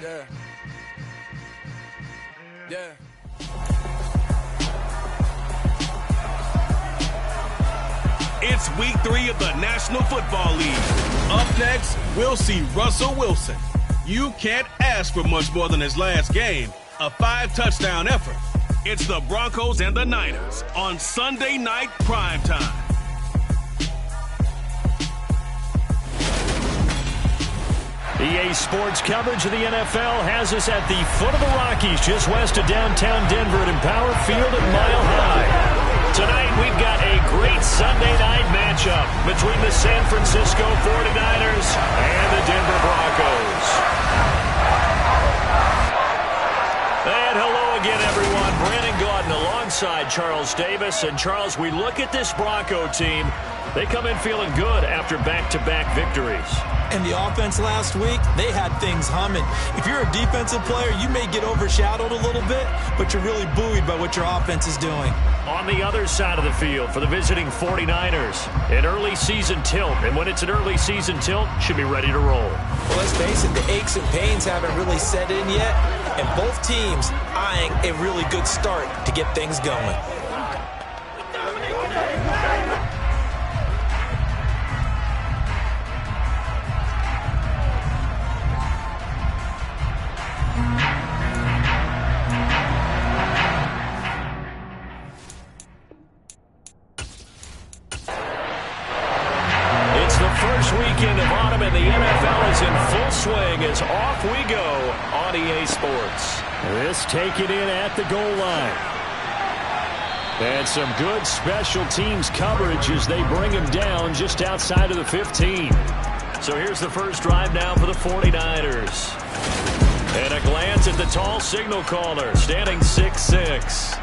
Yeah. Yeah. It's week 3 of the National Football League. Up next, we'll see Russell Wilson. You can't ask for much more than his last game, a 5-touchdown effort. It's the Broncos and the Niners on Sunday Night Primetime. EA Sports coverage of the NFL has us at the foot of the Rockies, just west of downtown Denver at Empower Field at Mile High. Tonight, we've got a great Sunday night matchup between the San Francisco 49ers and the Denver Broncos. And hello again, everyone. Brandon Gaudin alongside Charles Davis. And Charles, we look at this Bronco team. They come in feeling good after back-to-back victories. And the offense last week, they had things humming. If you're a defensive player, you may get overshadowed a little bit, but you're really buoyed by what your offense is doing. On the other side of the field for the visiting 49ers, an early season tilt. And when it's an early season tilt, should be ready to roll. Well, let's face it, the aches and pains haven't really set in yet, and both teams eyeing a really good start to get things going. Weekend of autumn and the NFL is in full swing as off we go on EA Sports. This taken in at the goal line. And some good special teams coverage as they bring him down just outside of the 15. So here's the first drive now for the 49ers. And a glance at the tall signal caller, standing 6'6".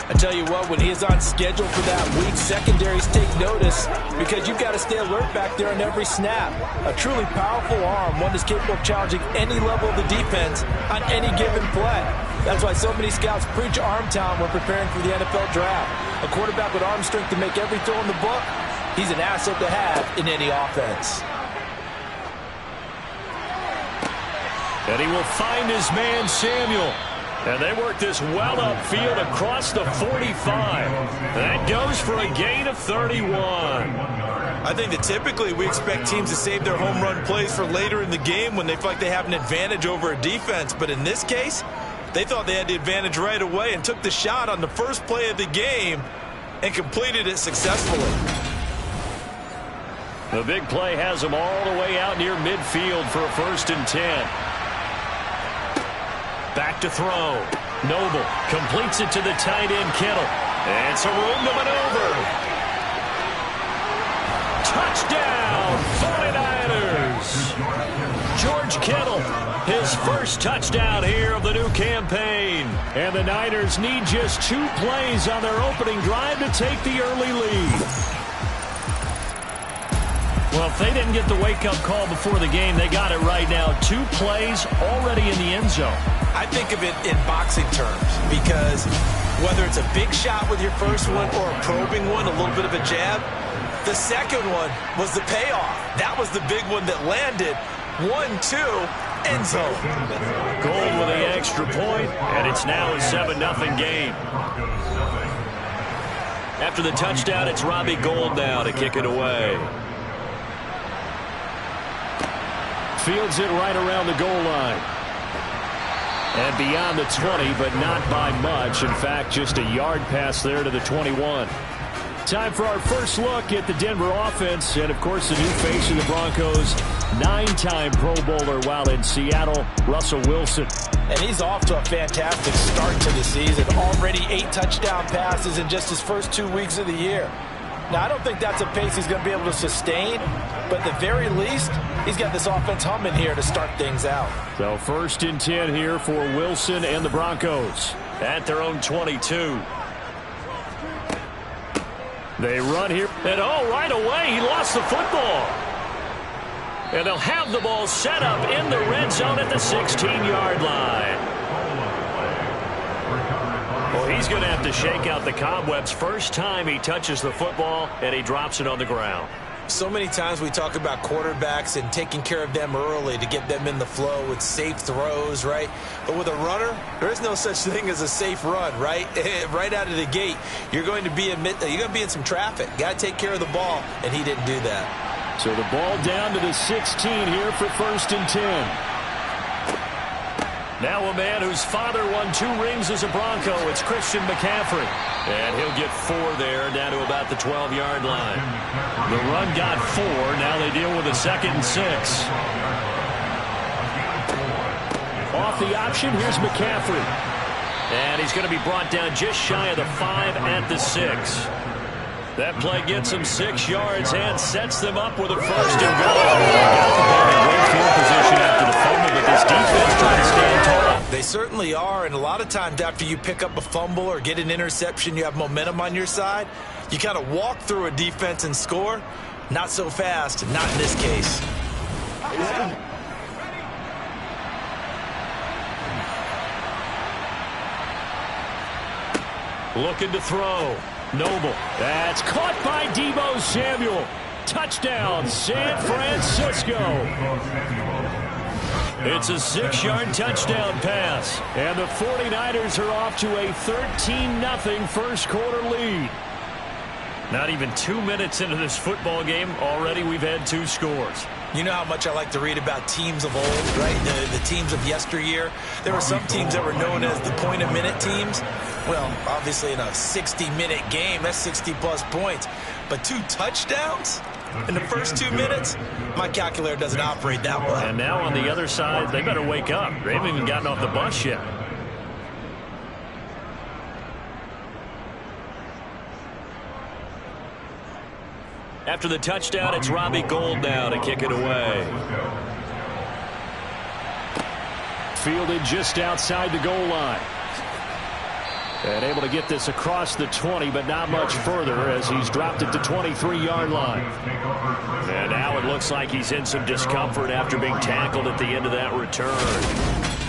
I tell you what, when he is on schedule for that week, secondaries take notice because you've got to stay alert back there on every snap. A truly powerful arm, one that's capable of challenging any level of the defense on any given play. That's why so many scouts preach arm talent when preparing for the NFL draft. A quarterback with arm strength to make every throw in the book, he's an asset to have in any offense. And he will find his man, Samuel. And they work this well upfield across the 45. That goes for a gain of 31. I think that typically we expect teams to save their home run plays for later in the game when they feel like they have an advantage over a defense. But in this case, they thought they had the advantage right away and took the shot on the first play of the game and completed it successfully. The big play has them all the way out near midfield for a 1st and 10. Back to throw. Noble completes it to the tight end, Kittle. And some room to maneuver. Touchdown, 49ers. George Kittle, his first touchdown here of the new campaign. And the Niners need just 2 plays on their opening drive to take the early lead. Well, if they didn't get the wake-up call before the game, they got it right now. 2 plays already in the end zone. I think of it in boxing terms because whether it's a big shot with your first one or a probing one, a little bit of a jab, the second one was the payoff. That was the big one that landed. 1-2, end zone. Gold with the extra point, and it's now a 7-0 game. After the touchdown, it's Robbie Gould now to kick it away. Fields it right around the goal line. And beyond the 20, but not by much. In fact, just a yard pass there to the 21. Time for our first look at the Denver offense. And, of course, the new face of the Broncos, 9-time Pro Bowler while in Seattle, Russell Wilson. And he's off to a fantastic start to the season. Already 8 touchdown passes in just his first 2 weeks of the year. Now, I don't think that's a pace he's going to be able to sustain, but at the very least, he's got this offense humming here to start things out. So 1st and 10 here for Wilson and the Broncos at their own 22. They run here, and right away, he lost the football. And they'll have the ball set up in the red zone at the 16-yard line. Well, he's going to have to shake out the cobwebs. First time he touches the football, and he drops it on the ground. So many times we talk about quarterbacks and taking care of them early to get them in the flow with safe throws, right? But with a runner, there is no such thing as a safe run, right? Right out of the gate, you're going to be in some traffic. Got to take care of the ball, and he didn't do that. So the ball down to the 16 here for 1st and 10. Now a man whose father won 2 rings as a Bronco. It's Christian McCaffrey. And he'll get 4 there, down to about the 12-yard line. The run got 4. Now they deal with a 2nd and 6. Off the option, here's McCaffrey. And he's going to be brought down just shy of the 5 at the 6. That play gets him 6 yards and sets them up with a 1st and goal. They got the ball in great field position after the fumble, but this defense trying to stand tall. They certainly are, and a lot of times after you pick up a fumble or get an interception, you have momentum on your side. You kind of walk through a defense and score. Not so fast, not in this case. Looking to throw. Noble. That's caught by Deebo Samuel. Touchdown, San Francisco. It's a 6-yard touchdown pass. And the 49ers are off to a 13-0 first quarter lead. Not even 2 minutes into this football game, already we've had 2 scores. You know how much I like to read about teams of old, right? The teams of yesteryear. There were some teams that were known as the point-a-minute teams. Well, obviously in a 60-minute game, that's 60-plus points. But 2 touchdowns in the first 2 minutes? My calculator doesn't operate that well. And now on the other side, they better wake up. They haven't even gotten off the bus yet. After the touchdown, it's Robbie Gould now to kick it away. Fielded just outside the goal line. And able to get this across the 20, but not much further as he's dropped it to 23-yard line. And now it looks like he's in some discomfort after being tackled at the end of that return.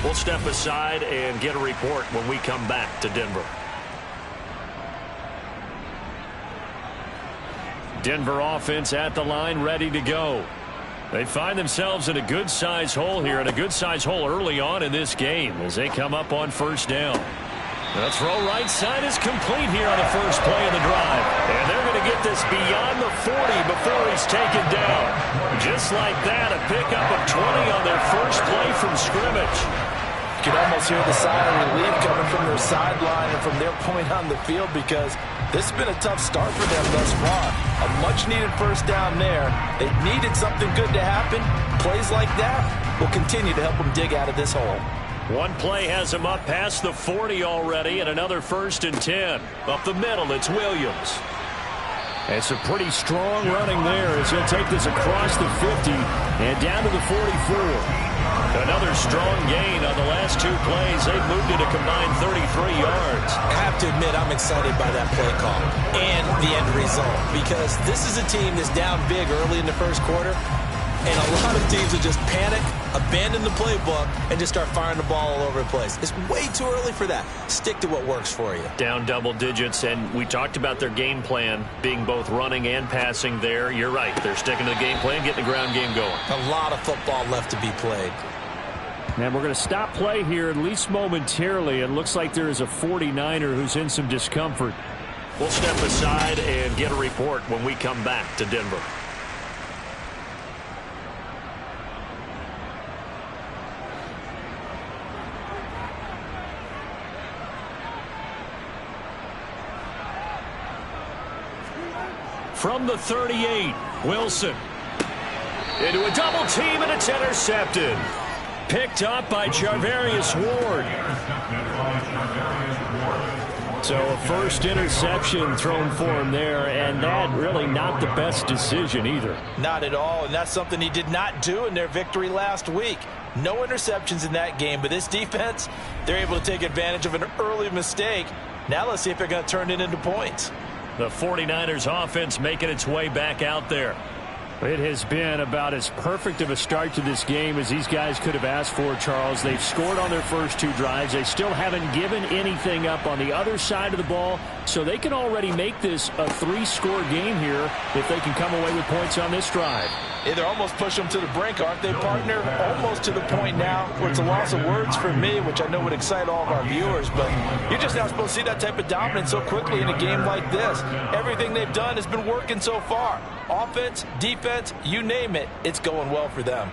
We'll step aside and get a report when we come back to Denver. Denver offense at the line, ready to go. They find themselves in a good-sized hole here, and a good-sized hole early on in this game as they come up on 1st down. The throw right side is complete here on the first play of the drive. And they're going to get this beyond the 40 before he's taken down. Just like that, a pickup of 20 on their first play from scrimmage. You can almost hear the sigh of relief coming from their sideline and from their point on the field, because this has been a tough start for them thus far. A much-needed 1st down there. They needed something good to happen. Plays like that will continue to help them dig out of this hole. One play has him up past the 40 already, and another 1st and 10. Up the middle, it's Williams. It's a pretty strong running there as he'll take this across the 50 and down to the 44. Another strong gain on the last 2 plays. They've moved it a combined 33 yards. I have to admit, I'm excited by that play call and the end result, because this is a team that's down big early in the first quarter, and a lot of teams will just panic, abandon the playbook, and just start firing the ball all over the place. It's way too early for that. Stick to what works for you. Down double digits, and we talked about their game plan being both running and passing there. You're right. They're sticking to the game plan, getting the ground game going. A lot of football left to be played. And we're going to stop play here, at least momentarily. It looks like there is a 49er who's in some discomfort. We'll step aside and get a report when we come back to Denver. From the 38, Wilson. Into a double team, and it's intercepted. Picked up by Charvarius Ward. So a first interception thrown for him there, and that really not the best decision either. Not at all, and that's something he did not do in their victory last week. No interceptions in that game, but this defense, they're able to take advantage of an early mistake. Now let's see if they're going to turn it into points. The 49ers offense making its way back out there. It has been about as perfect of a start to this game as these guys could have asked for, Charles. They've scored on their first 2 drives. They still haven't given anything up on the other side of the ball, so they can already make this a 3-score game here if they can come away with points on this drive. Yeah, they're almost pushing them to the brink, aren't they, partner? Almost to the point now where it's a loss of words for me, which I know would excite all of our viewers, but you're just not supposed to see that type of dominance so quickly in a game like this. Everything they've done has been working so far. Offense, defense, you name it, it's going well for them.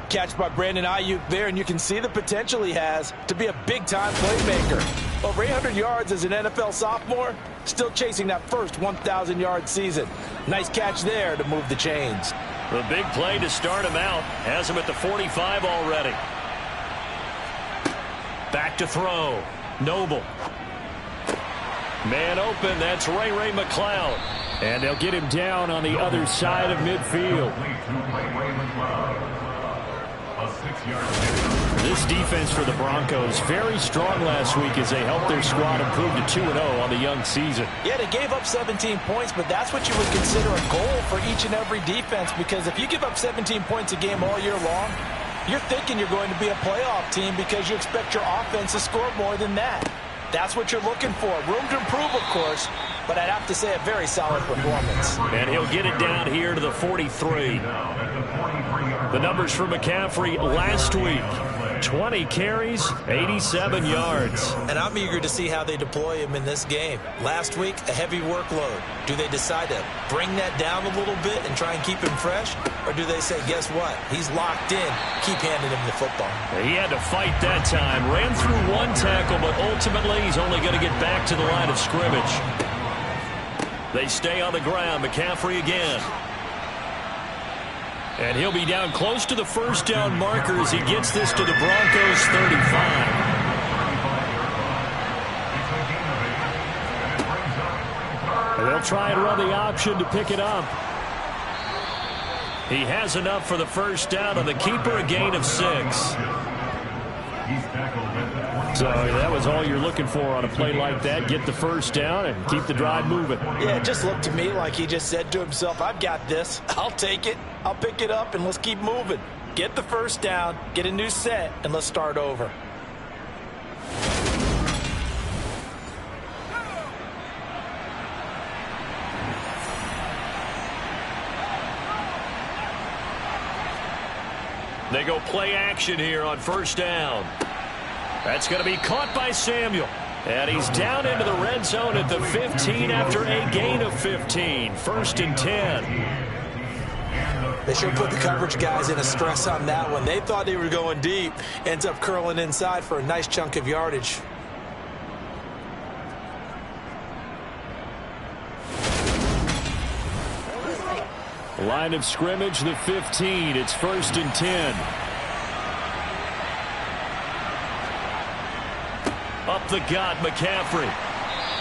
Catch by Brandon Ayuk there, and you can see the potential he has to be a big-time playmaker. Over 800 yards as an NFL sophomore, still chasing that first 1,000-yard season. Nice catch there to move the chains. The big play to start him out has him at the 45 already. Back to throw. Noble. Man open, that's Ray McCloud. And they'll get him down on the other side of midfield. This defense for the Broncos, very strong last week as they helped their squad improve to 2-0 on the young season. Yeah, they gave up 17 points, but that's what you would consider a goal for each and every defense, because if you give up 17 points a game all year long, you're thinking you're going to be a playoff team because you expect your offense to score more than that. That's what you're looking for. Room to improve, of course, but I'd have to say a very solid performance. And he'll get it down here to the 43. The numbers for McCaffrey last week. 20 carries, 87 yards. And I'm eager to see how they deploy him in this game. Last week, a heavy workload. Do they decide to bring that down a little bit and try and keep him fresh? Or do they say, guess what? He's locked in. Keep handing him the football. He had to fight that time. Ran through 1 tackle, but ultimately he's only going to get back to the line of scrimmage. They stay on the ground. McCaffrey again. And he'll be down close to the first down marker as he gets this to the Broncos 35. And they'll try and run the option to pick it up. He has enough for the first down on the keeper, a gain of 6. So that was all you're looking for on a play like that. Get the first down and keep the drive moving. Yeah, it just looked to me like he just said to himself, I've got this. I'll take it. I'll pick it up, and let's keep moving. Get the first down, get a new set, and let's start over. They go play action here on first down. That's going to be caught by Samuel. And he's down into the red zone at the 15 after a gain of 15. 1st and 10. They should put the coverage guys in a stress on that one. They thought they were going deep. Ends up curling inside for a nice chunk of yardage. Line of scrimmage, the 15. It's 1st and 10. Up the gut, McCaffrey.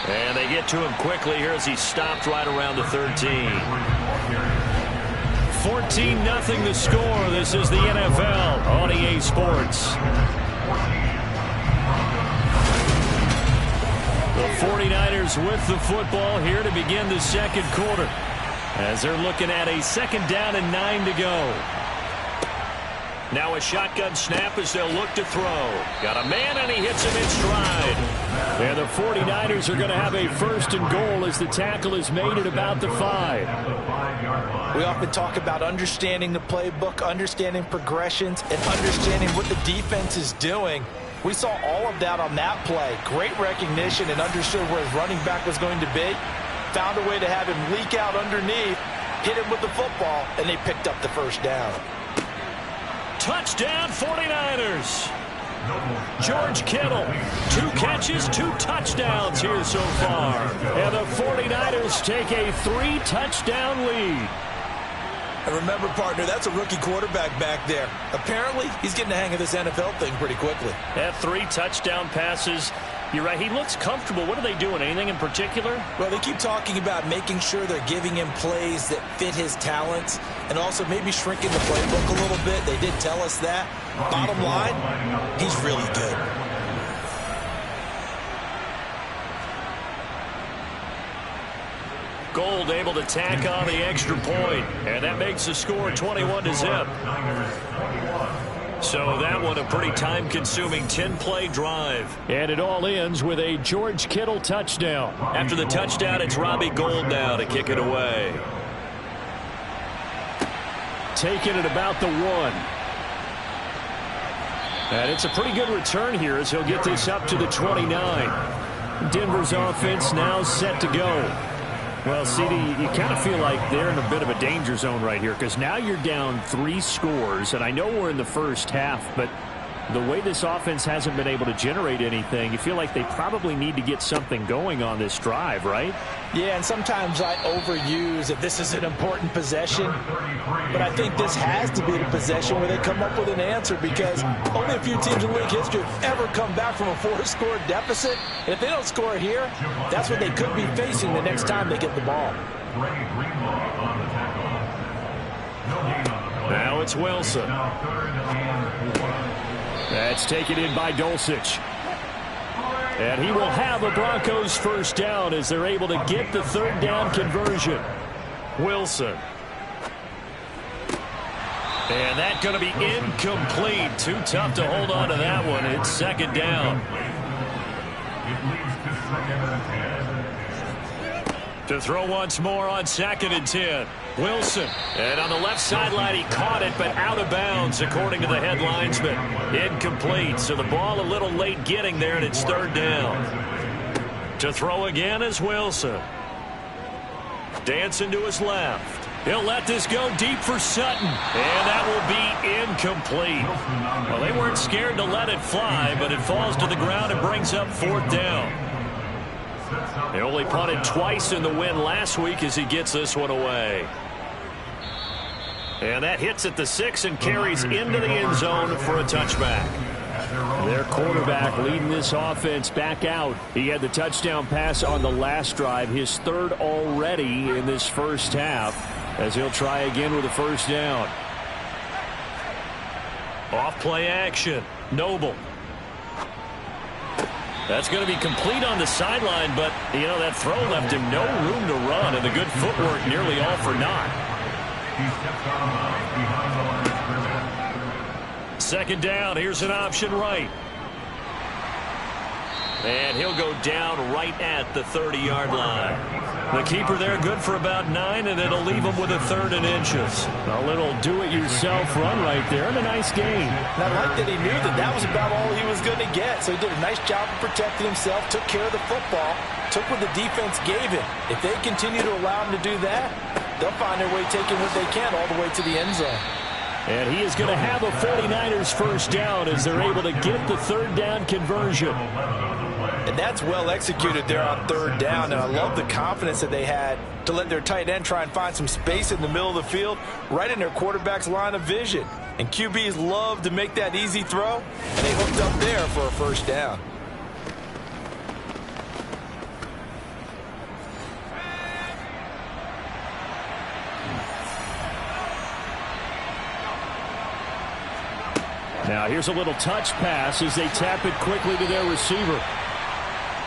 And they get to him quickly here as he stopped right around the 13. 14-0 the score. This is the NFL on EA Sports. The 49ers with the football here to begin the second quarter, as they're looking at a 2nd down and 9 to go. Now a shotgun snap as they'll look to throw. Got a man, and he hits him in stride. And the 49ers are going to have a 1st and goal as the tackle is made at about the 5. We often talk about understanding the playbook, understanding progressions, and understanding what the defense is doing. We saw all of that on that play. Great recognition and understood where his running back was going to be. Found a way to have him leak out underneath, hit him with the football, and they picked up the first down. Touchdown 49ers. George Kittle, 2 catches, 2 touchdowns here so far. And the 49ers take a 3-touchdown lead. And remember, partner, that's a rookie quarterback back there. Apparently, he's getting the hang of this NFL thing pretty quickly. Had 3 touchdown passes. You're right, he looks comfortable. What are they doing? Anything in particular? Well, they keep talking about making sure they're giving him plays that fit his talents and also maybe shrinking the playbook a little bit. They did tell us that. Bottom line, he's really good. Gold able to tack on the extra point, and that makes the score 21-0. So that one a pretty time-consuming 10-play drive. And it all ends with a George Kittle touchdown. After the touchdown, it's Robbie Gould now to kick it away. Taking it about the 1. And it's a pretty good return here as he'll get this up to the 29. Denver's offense now set to go. Well, CD, you kind of feel like they're in a bit of a danger zone right here because now you're down 3 scores, and I know we're in the first half, but the way this offense hasn't been able to generate anything, you feel like they probably need to get something going on this drive, right? Yeah, and sometimes I overuse that this is an important possession, but I think this has to be the possession where they come up with an answer because only a few teams in league history have ever come back from a 4-score deficit. And if they don't score here, that's what they could be facing the next time they get the ball. Now it's Wilson. That's taken in by Dulcich. And he will have a Broncos first down as they're able to get the 3rd down conversion. Wilson. And that's going to be incomplete. Too tough to hold on to that one. It's 2nd down. To throw once more on 2nd and 10. Wilson. And on the left sideline, he caught it, but out of bounds, according to the head linesman. Incomplete. So the ball a little late getting there, and it's 3rd down. To throw again is Wilson. Dancing to his left. He'll let this go deep for Sutton. And that will be incomplete. Well, they weren't scared to let it fly, but it falls to the ground and brings up 4th down. They only punted twice in the win last week as he gets this one away. And that hits at the 6 and carries into the end zone for a touchback. Their quarterback leading this offense back out. He had the touchdown pass on the last drive, his 3rd already in this first half, as he'll try again with a 1st down. Off play action. Noble. That's going to be complete on the sideline, but, you know, that throw left him no room to run, and the good footwork nearly all for naught. 2nd down. Here's an option right. And he'll go down right at the 30-yard line. The keeper there good for about 9, and it'll leave him with a 3rd and inches. A little do-it-yourself run right there, and a nice gain. And I like that he knew that that was about all he was going to get. So he did a nice job of protecting himself, took care of the football, took what the defense gave him. If they continue to allow him to do that, they'll find their way taking what they can all the way to the end zone. And he is going to have a 49ers first down as they're able to get the 3rd down conversion. And that's well executed there on 3rd down. And I love the confidence that they had to let their tight end try and find some space in the middle of the field, right in their quarterback's line of vision. And QBs love to make that easy throw, and they hooked up there for a 1st down. Now here's a little touch pass as they tap it quickly to their receiver.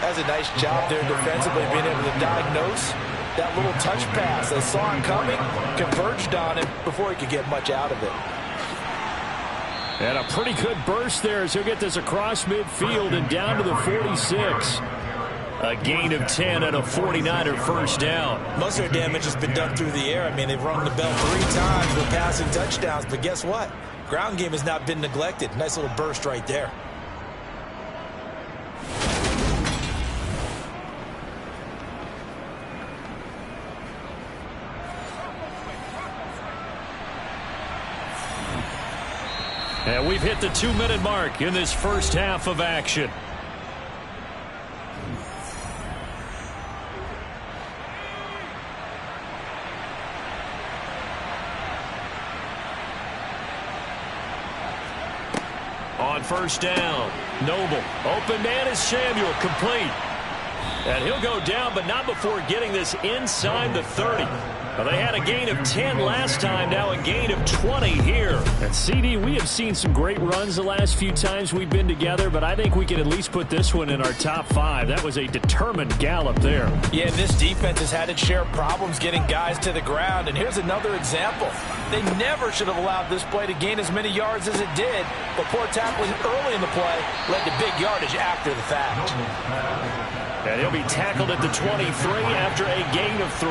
That's a nice job there defensively, being able to diagnose that little touch pass. They saw it coming, converged on him before he could get much out of it. And a pretty good burst there as he'll get this across midfield and down to the 46. A gain of 10 and a 49er first down. Most of their damage has been done through the air. I mean, they've rung the bell 3 times with passing touchdowns, but guess what? Ground game has not been neglected. Nice little burst right there. And we've hit the 2-minute mark in this first half of action. On first down, Noble. Open man is Samuel, complete. And he'll go down, but not before getting this inside the 30. Well, they had a gain of 10 last time, now a gain of 20 here. And CD, we have seen some great runs the last few times we've been together, but I think we can at least put this one in our top 5. That was a determined gallop there. Yeah, this defense has had its share of problems getting guys to the ground, and here's another example. They never should have allowed this play to gain as many yards as it did, but poor tackling early in the play led to big yardage after the fact. And he'll be tackled at the 23 after a gain of 3.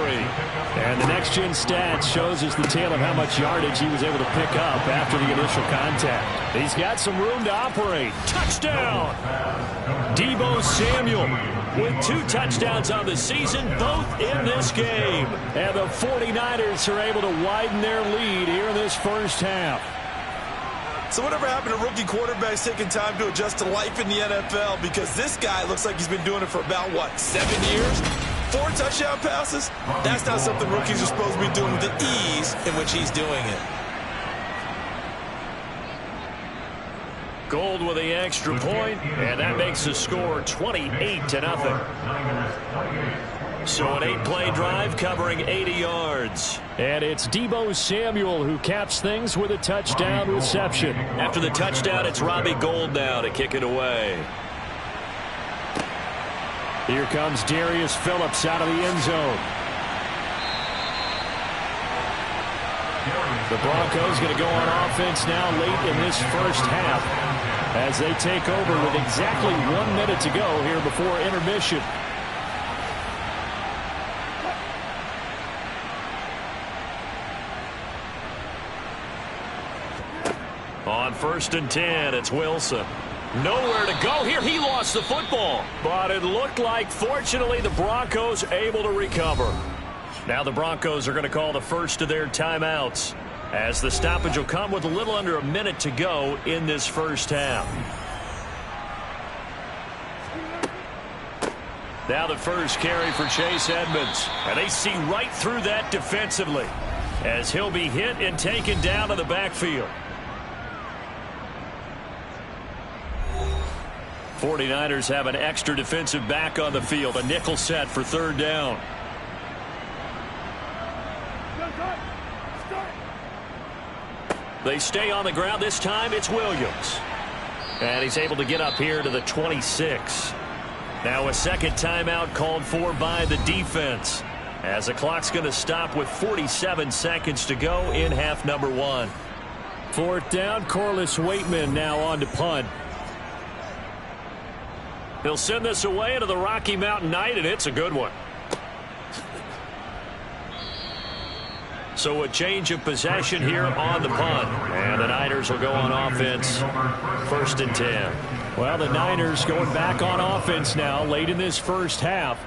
And the next-gen stats shows us the tale of how much yardage he was able to pick up after the initial contact. He's got some room to operate. Touchdown! Deebo Samuel with 2 touchdowns on the season, both in this game. And the 49ers are able to widen their lead here in this first half. So whatever happened to rookie quarterbacks taking time to adjust to life in the NFL? Because this guy looks like he's been doing it for about, 7 years? 4 touchdown passes? That's not something rookies are supposed to be doing with the ease in which he's doing it. Gold with the extra point, and that makes the score 28-0. So an 8-play drive covering 80 yards. And it's Deebo Samuel who caps things with a touchdown reception. After the touchdown, it's Robbie Gould now to kick it away. Here comes Darius Phillips out of the end zone. The Broncos going to go on offense now late in this first half as they take over with exactly 1 minute to go here before intermission. On 1st and 10, it's Wilson. Nowhere to go here. He lost the football. But it looked like, fortunately, the Broncos able to recover. Now the Broncos are going to call the first of their timeouts, as the stoppage will come with a little under a minute to go in this first half. Now the first carry for Chase Edmonds. And they see right through that defensively, as he'll be hit and taken down to the backfield. 49ers have an extra defensive back on the field. A nickel set for 3rd down. They stay on the ground. This time it's Williams. And he's able to get up here to the 26. Now a second timeout called for by the defense, as the clock's going to stop with 47 seconds to go in half number 1. 4th down, Corliss Waitman now on to punt. He'll send this away into the Rocky Mountain night, and it's a good one. So a change of possession here on the punt. And the Niners will go on offense, 1st and 10. Well, the Niners going back on offense now late in this first half.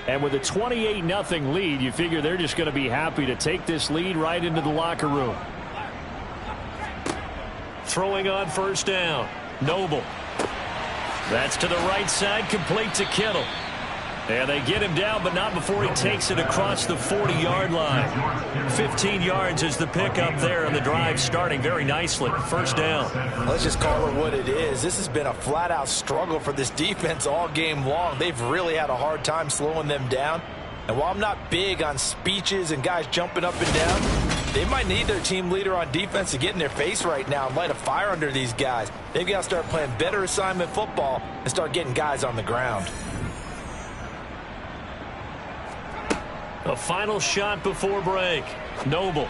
And with a 28-0 lead, you figure they're just going to be happy to take this lead right into the locker room. Throwing on 1st down. Noble. That's to the right side, complete to Kittle. And they get him down, but not before he takes it across the 40-yard line. 15 yards is the pickup there, and the drive starting very nicely. 1st down. Let's just call it what it is. This has been a flat-out struggle for this defense all game long. They've really had a hard time slowing them down. And while I'm not big on speeches and guys jumping up and down, they might need their team leader on defense to get in their face right now and light a fire under these guys. They've got to start playing better assignment football and start getting guys on the ground. A final shot before break. Noble.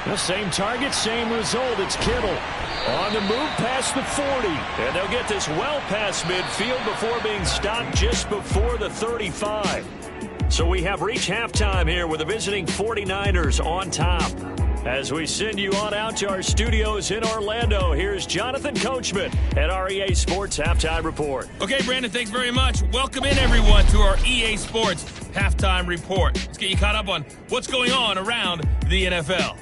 The same target, same result. It's Kittle. On the move past the 40. And they'll get this well past midfield before being stopped just before the 35. So we have reached halftime here with the visiting 49ers on top. As we send you on out to our studios in Orlando, here's Jonathan Coachman at our EA Sports Halftime Report. Okay, Brandon, thanks very much. Welcome in, everyone, to our EA Sports Halftime Report. Let's get you caught up on what's going on around the NFL.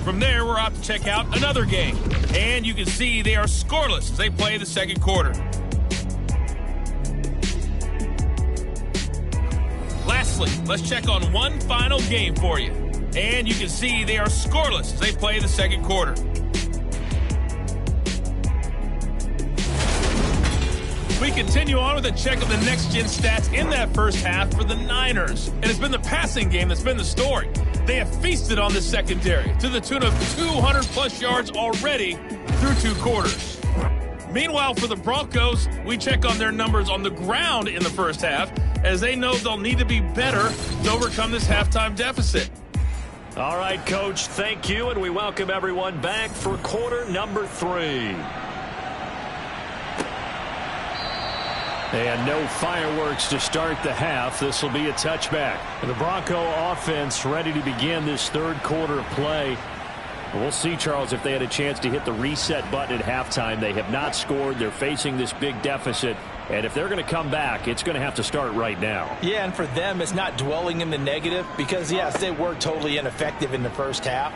From there, we're out to check out another game. And you can see they are scoreless as they play the second quarter. Lastly, let's check on one final game for you. And you can see they are scoreless as they play the second quarter. We continue on with a check of the next-gen stats in that first half for the Niners. And it's been the passing game that's been the story. They have feasted on the secondary to the tune of 200-plus yards already through 2 quarters. Meanwhile, for the Broncos, we check on their numbers on the ground in the first half, as they know they'll need to be better to overcome this halftime deficit. All right, Coach, thank you, and we welcome everyone back for quarter number 3. And no fireworks to start the half. This will be a touchback. The Bronco offense ready to begin this third quarter of play. We'll see, Charles, if they had a chance to hit the reset button at halftime. They have not scored. They're facing this big deficit. And if they're going to come back, it's going to have to start right now. Yeah, and for them, it's not dwelling in the negative because, yes, they were totally ineffective in the first half.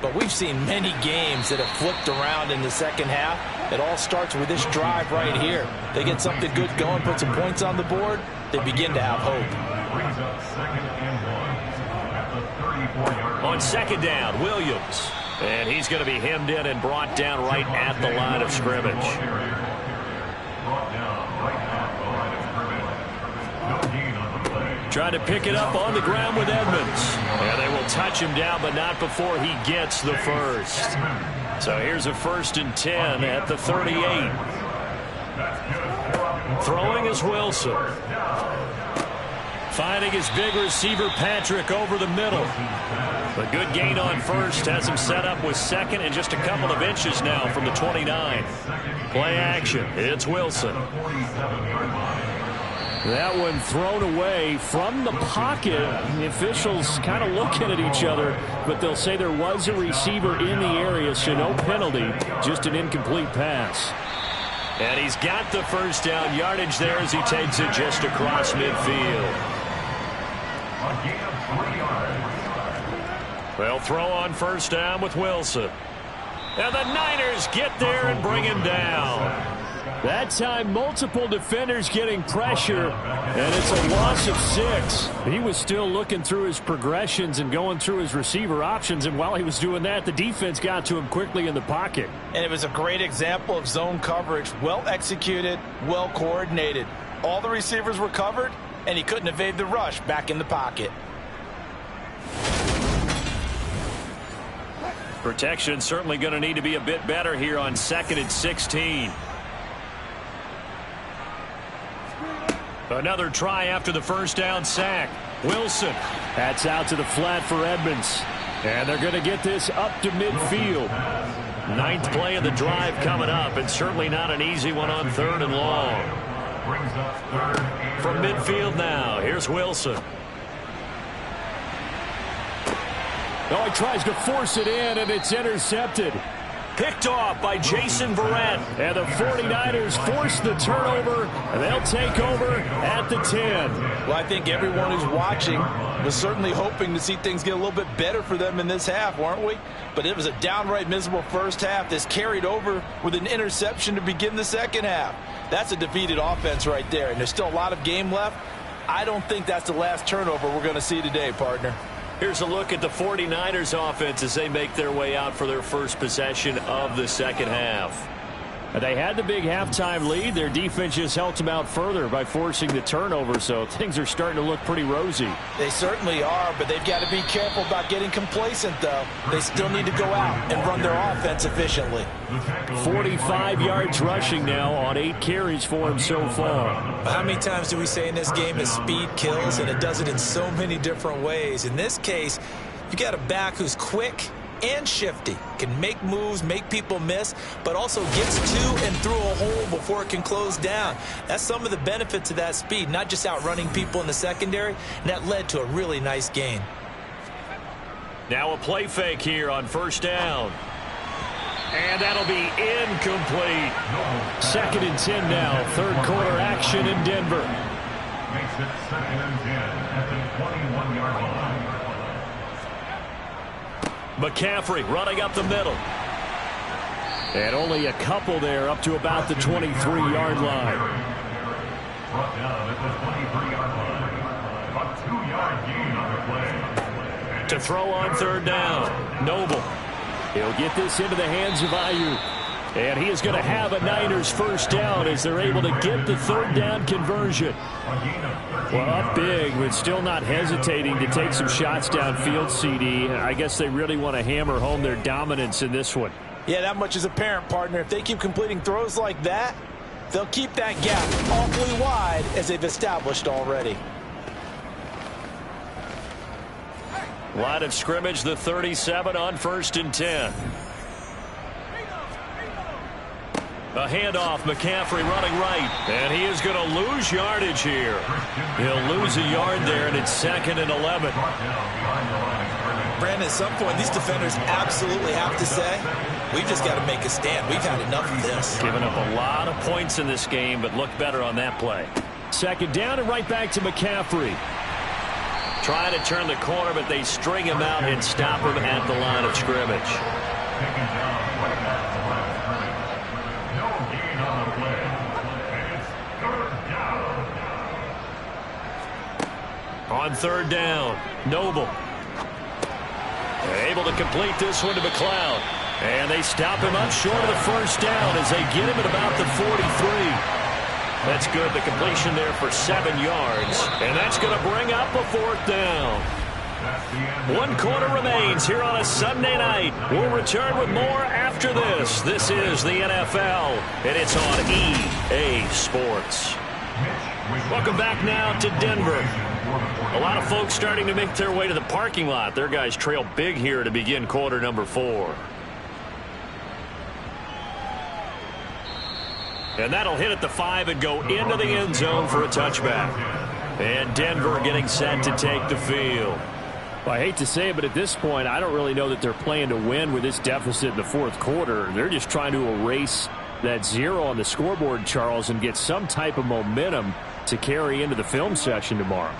But we've seen many games that have flipped around in the second half. It all starts with this drive right here. They get something good going, put some points on the board, they begin to have hope. On second down, Williams. And he's going to be hemmed in and brought down right at the line of scrimmage. Trying to pick it up on the ground with Edmonds. And they will touch him down, but not before he gets the first. So here's a 1st and 10 at the 38. Throwing is Wilson. Finding his big receiver, Patrick, over the middle. A good gain on first has him set up with second and just a couple of inches now from the 29. Play action. It's Wilson. That one thrown away from the pocket. The officials kind of looking at each other, but they'll say there was a receiver in the area, so no penalty, just an incomplete pass. And he's got the first down yardage there as he takes it just across midfield. They'll throw on first down with Wilson. And the Niners get there and bring him down. That time, multiple defenders getting pressure, and it's a loss of 6. He was still looking through his progressions and going through his receiver options, and while he was doing that, the defense got to him quickly in the pocket. And it was a great example of zone coverage, well executed, well coordinated. All the receivers were covered, and he couldn't evade the rush back in the pocket. Protection certainly going to need to be a bit better here on 2nd and 16. Another try after the first down sack. Wilson. That's out to the flat for Edmonds. And they're going to get this up to midfield. 9th play of the drive coming up, and certainly not an easy one on 3rd and long. From midfield now, here's Wilson. Oh, he tries to force it in, and it's intercepted. Picked off by Jason Verrett. And the 49ers force the turnover, and they'll take over at the 10. Well, I think everyone who's watching was certainly hoping to see things get a little bit better for them in this half, weren't we? But it was a downright miserable first half. This carried over with an interception to begin the second half. That's a defeated offense right there, and there's still a lot of game left. I don't think that's the last turnover we're going to see today, partner. Here's a look at the 49ers offense as they make their way out for their first possession of the second half. They had the big halftime lead. Their defense just helped them out further by forcing the turnover, so things are starting to look pretty rosy. They certainly are, but they've got to be careful about getting complacent, though. They still need to go out and run their offense efficiently. 45 yards rushing now on 8 carries for him so far. How many times do we say in this game that speed kills, and it does it in so many different ways? In this case, you got a back who's quick and shifty, can make moves, make people miss, but also gets to and through a hole before it can close down. That's some of the benefits of that speed, not just outrunning people in the secondary, and that led to a really nice gain. Now a play fake here on first down. And that'll be incomplete. 2nd and 10 now, third quarter action in Denver. Makes it 2nd and 10 at the 21-yard line. McCaffrey running up the middle. And only a couple there up to about the 23-yard line. Brought down at the 23-yard line. A 2-yard gain on the play. To throw on third down, Noble. He'll get this into the hands of Ayuk. And he is going to have a Niners first down as they're able to get the third down conversion. Well, up big, but still not hesitating to take some shots downfield, CD. I guess they really want to hammer home their dominance in this one. Yeah, that much is apparent, partner. If they keep completing throws like that, they'll keep that gap awfully wide as they've established already. Line of scrimmage, the 37 on 1st and 10. A handoff, McCaffrey running right, and he is going to lose yardage here. He'll lose a yard there, and it's 2nd and 11. Brandon, at some point, these defenders absolutely have to say, we've just got to make a stand. We've had enough of this. Giving up a lot of points in this game, but look better on that play. 2nd down and right back to McCaffrey. Trying to turn the corner, but they string him out and stop him at the line of scrimmage. On 3rd down, Noble. Able to complete this one to McLeod. And they stop him up short of the first down as they get him at about the 43. That's good. The completion there for 7 yards. And that's going to bring up a 4th down. 1 quarter remains here on a Sunday night. We'll return with more after this. This is the NFL, and it's on EA Sports. Welcome back now to Denver. A lot of folks starting to make their way to the parking lot. Their guys trail big here to begin quarter number 4. And that'll hit at the 5 and go into the end zone for a touchback. And Denver getting set to take the field. Well, I hate to say it, but at this point, I don't really know that they're playing to win with this deficit in the 4th quarter. They're just trying to erase that 0 on the scoreboard, Charles, and get some type of momentum to carry into the film session tomorrow.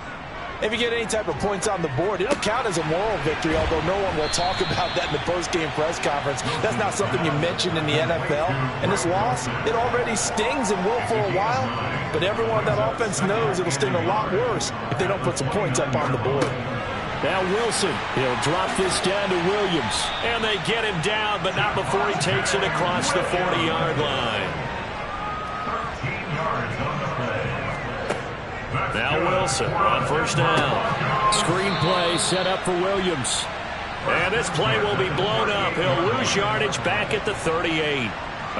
If you get any type of points on the board, it'll count as a moral victory, although no one will talk about that in the post-game press conference. That's not something you mentioned in the NFL. And this loss, it already stings and will for a while, but everyone on that offense knows it'll sting a lot worse if they don't put some points up on the board. Now Wilson, he'll drop this down to Williams. And they get him down, but not before he takes it across the 40-yard line. Now Wilson on 1st down. Screen play set up for Williams. And this play will be blown up. He'll lose yardage back at the 38.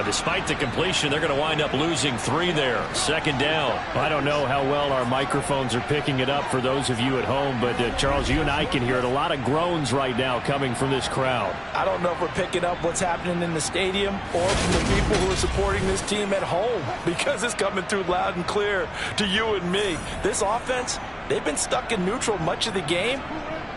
Despite the completion, they're going to wind up losing 3 there. 2nd down. I don't know how well our microphones are picking it up for those of you at home, but Charles, you and I can hear it. A lot of groans right now coming from this crowd. I don't know if we're picking up what's happening in the stadium or from the people who are supporting this team at home, because it's coming through loud and clear to you and me. This offense, they've been stuck in neutral much of the game.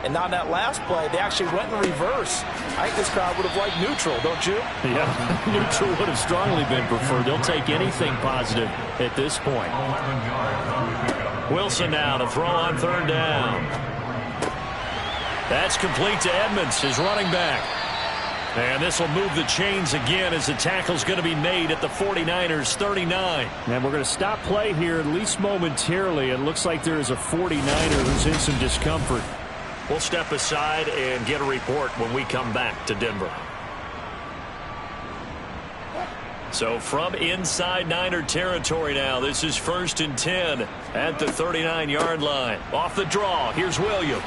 And on that last play, they actually went in reverse. I think this crowd would have liked neutral, don't you? Yeah, neutral would have strongly been preferred. They'll take anything positive at this point. Wilson now to throw on 3rd down. That's complete to Edmonds, his running back. And this will move the chains again as the tackle's going to be made at the 49ers 39. And we're going to stop play here, at least momentarily. It looks like there is a 49er who's in some discomfort. We'll step aside and get a report when we come back to Denver. So from inside Niner territory now, this is 1st and 10 at the 39-yard line. Off the draw, here's Williams.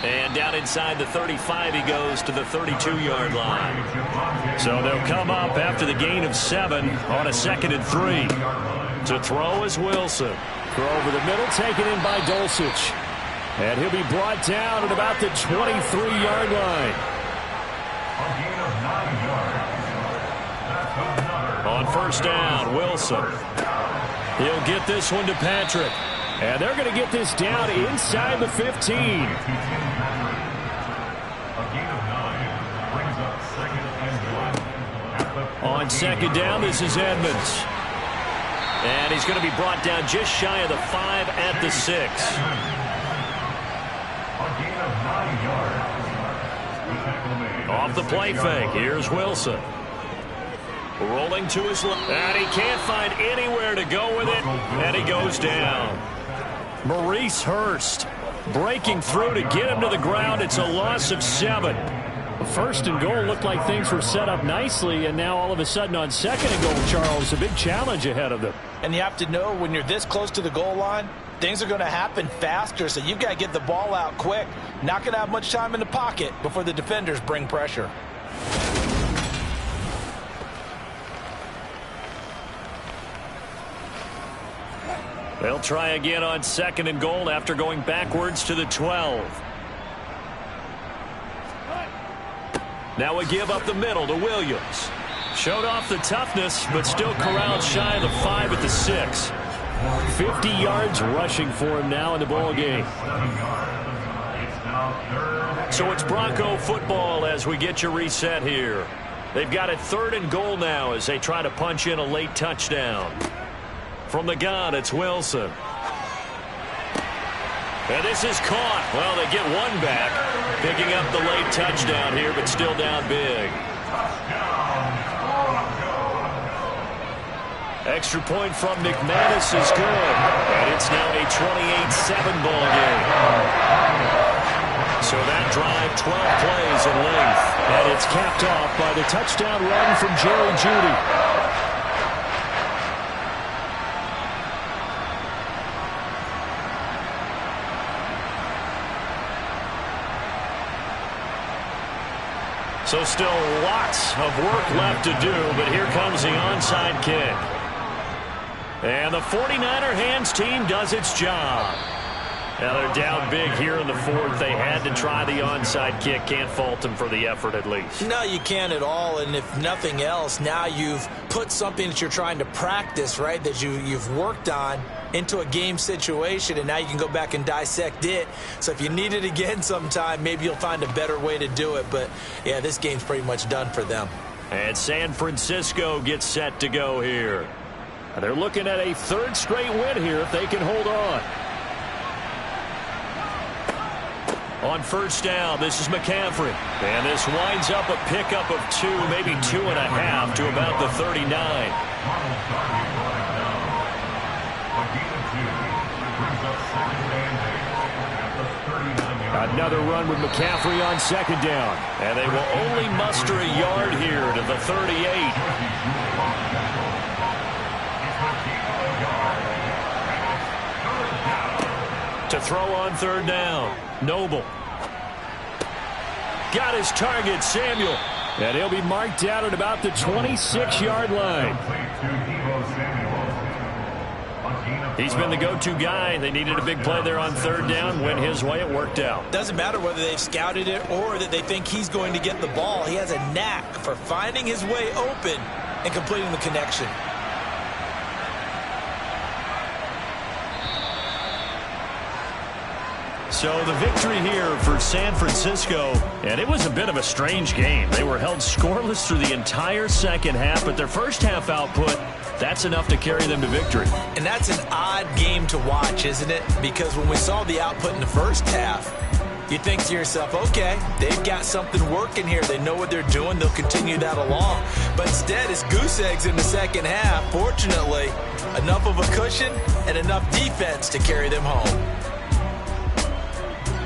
And down inside the 35, he goes to the 32-yard line. So they'll come up after the gain of 7 on a 2nd and 3. To throw is Wilson. Throw over the middle, taken in by Dulcich. And he'll be brought down at about the 23-yard line. On 1st down, Wilson. He'll get this one to Patrick. And they're going to get this down inside the 15. On 2nd down, this is Edmonds. And he's going to be brought down just shy of the 5 at the 6. Off the play fake, here's Wilson. Rolling to his left, and he can't find anywhere to go with it, and he goes down. Maurice Hurst breaking through to get him to the ground. It's a loss of 7. first and goal, looked like things were set up nicely, and now all of a sudden on second and goal, Charles, a big challenge ahead of them. And you have to know when you're this close to the goal line, things are going to happen faster, so you've got to get the ball out quick. Not going to have much time in the pocket before the defenders bring pressure. They'll try again on second and goal after going backwards to the 12. Now we give up the middle to Williams. Showed off the toughness, but still corralled shy of the 5 at the 6. 50 yards rushing for him now in the ball game. So it's Bronco football as we get your reset here. They've got it 3rd and goal now as they try to punch in a late touchdown. From the gun, it's Wilson. And this is caught. Well, they get one back. Picking up the late touchdown here, but still down big. Extra point from McManus is good. And it's now a 28-7 ball game. So that drive, 12 plays in length. And it's capped off by the touchdown run from Jerry Jeudy. So still lots of work left to do, but here comes the onside kick. And the 49er hands team does its job. Now they're down big here in the 4th. They had to try the onside kick. Can't fault them for the effort at least. No, you can't at all. And if nothing else, now you've put something that you're trying to practice, right, that you've worked on into a game situation, and now you can go back and dissect it. So if you need it again sometime, maybe you'll find a better way to do it. But, yeah, this game's pretty much done for them. And San Francisco gets set to go here. They're looking at a 3rd straight win here if they can hold on. On first down, this is McCaffrey. And this winds up a pickup of 2, maybe 2.5 to about the 39. Another run with McCaffrey on second down. And they will only muster a yard here to the 38. To throw on 3rd down. Noble. Got his target, Samuel. And he'll be marked out at about the 26-yard line. He's been the go-to guy. They needed a big play there on 3rd down. Went his way. It worked out. Doesn't matter whether they've scouted it or that they think he's going to get the ball. He has a knack for finding his way open and completing the connection. So the victory here for San Francisco, and it was a bit of a strange game. They were held scoreless through the entire second half, but their first half output, that's enough to carry them to victory. And that's an odd game to watch, isn't it? Because when we saw the output in the first half, you think to yourself, okay, they've got something working here. They know what they're doing. They'll continue that along. But instead, it's goose eggs in the second half. Fortunately, enough of a cushion and enough defense to carry them home.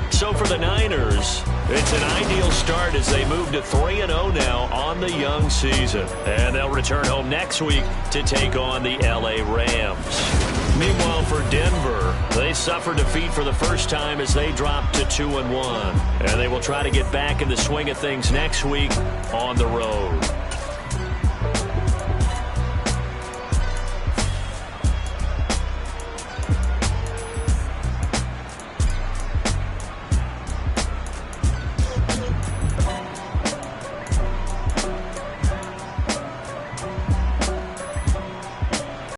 So for the Niners, it's an ideal start as they move to 3-0 now on the young season. And they'll return home next week to take on the LA Rams. Meanwhile, for Denver, they suffered defeat for the first time as they dropped to 2-1. And they will try to get back in the swing of things next week on the road.